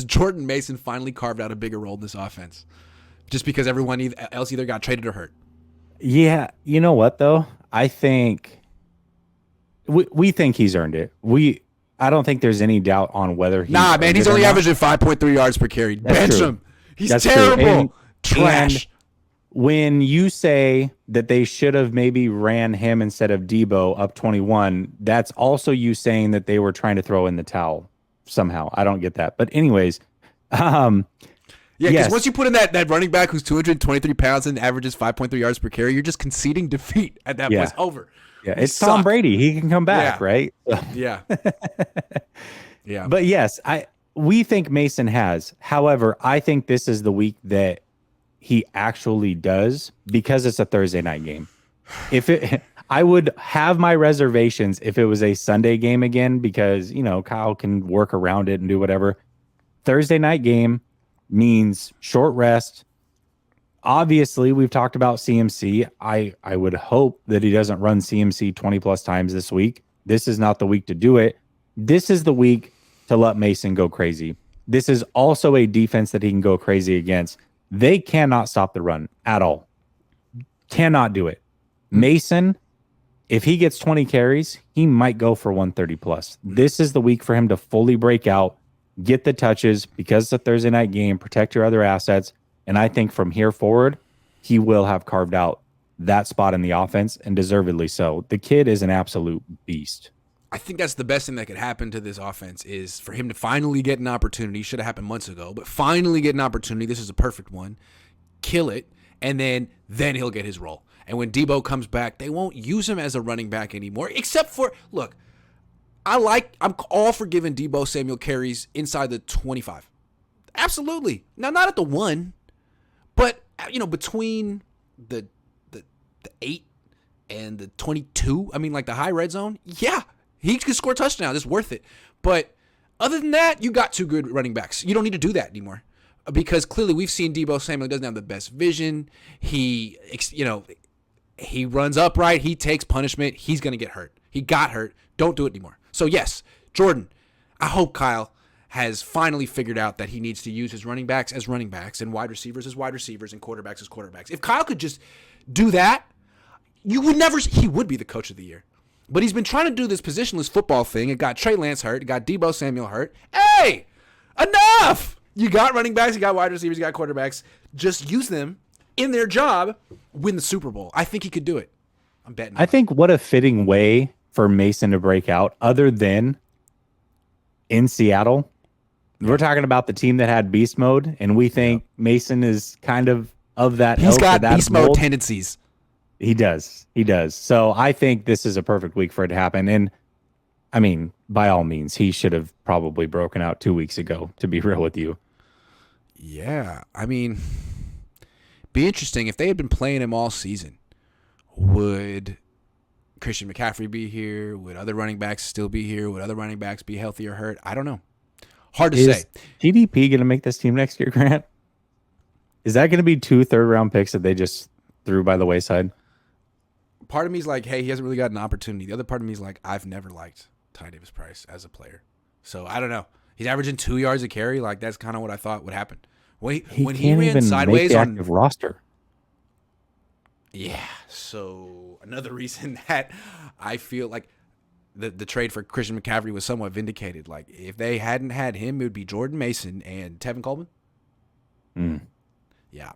has Jordan Mason finally carved out a bigger role in this offense? Just because everyone else either got traded or hurt. Yeah, you know what though? I think we think he's earned it. I don't think there's any doubt on whether he's Nah, man, he's only averaging 5.3 yards per carry. Bench him. He's terrible. Trash. And when you say that they should have maybe ran him instead of Debo up 21, that's also you saying that they were trying to throw in the towel somehow. I don't get that. But anyways, yeah, because once you put in that running back who's 223 pounds and averages 5.3 yards per carry, you're just conceding defeat at that point. It's over. Yeah, it's Tom Brady. He can come back, right? Yeah. Yeah. But yes, we think Mason has. However, I think this is the week that he actually does because it's a Thursday night game. I would have my reservations if it was a Sunday game again because, Kyle can work around it and do whatever. Thursday night game means short rest. Obviously, we've talked about CMC. I would hope that he doesn't run CMC 20 plus times this week. This is not the week to do it. This is the week to let Mason go crazy. This is also a defense that he can go crazy against. They cannot stop the run at all. Cannot do it. Mason, if he gets 20 carries, he might go for 130 plus. This is the week for him to fully break out, get the touches because it's a Thursday night game, protect your other assets. And I think from here forward, he will have carved out that spot in the offense, and deservedly so. The kid is an absolute beast. I think that's the best thing that could happen to this offense is for him to finally get an opportunity. Should have happened months ago, but finally get an opportunity. This is a perfect one. Kill it, and then he'll get his role. And when Debo comes back, they won't use him as a running back anymore, except for, look, I'm all for giving Debo Samuel carries inside the 25. Absolutely. Now, not at the 1. But, between the 8 and the 22, like the high red zone, yeah, he can score a touchdown. It's worth it. But other than that, you got 2 good running backs. You don't need to do that anymore because clearly we've seen Debo Samuel doesn't have the best vision. He runs upright. He takes punishment. He's going to get hurt. He got hurt. Don't do it anymore. So, yes, Jordan, I hope Kyle has finally figured out that he needs to use his running backs as running backs and wide receivers as wide receivers and quarterbacks as quarterbacks. If Kyle could just do that, he would be the coach of the year. But he's been trying to do this positionless football thing. It got Trey Lance hurt. It got Debo Samuel hurt. Hey, enough! You got running backs. You got wide receivers. You got quarterbacks. Just use them in their job. Win the Super Bowl. I think he could do it. I'm betting. I think what a fitting way for Mason to break out other than in Seattle. We're talking about the team that had beast mode, and we think Mason is kind of that. He's got beast mode tendencies. He does. So I think this is a perfect week for it to happen. And by all means, he should have probably broken out 2 weeks ago, to be real with you. Yeah. Be interesting. If they had been playing him all season, would Christian McCaffrey be here? Would other running backs still be here? Would other running backs be healthy or hurt? I don't know. Hard to say. TDP going to make this team next year, Grant? Is that going to be 2 third-round picks that they just threw by the wayside? Part of me is like, hey, he hasn't really got an opportunity. The other part of me is like, I've never liked Ty Davis Price as a player. So I don't know. He's averaging 2 yards a carry. Like that's kind of what I thought would happen. When he ran even sideways make the on active roster. Yeah. So another reason that I feel like the trade for Christian McCaffrey was somewhat vindicated. Like if they hadn't had him, it would be Jordan Mason and Tevin Coleman. Yeah.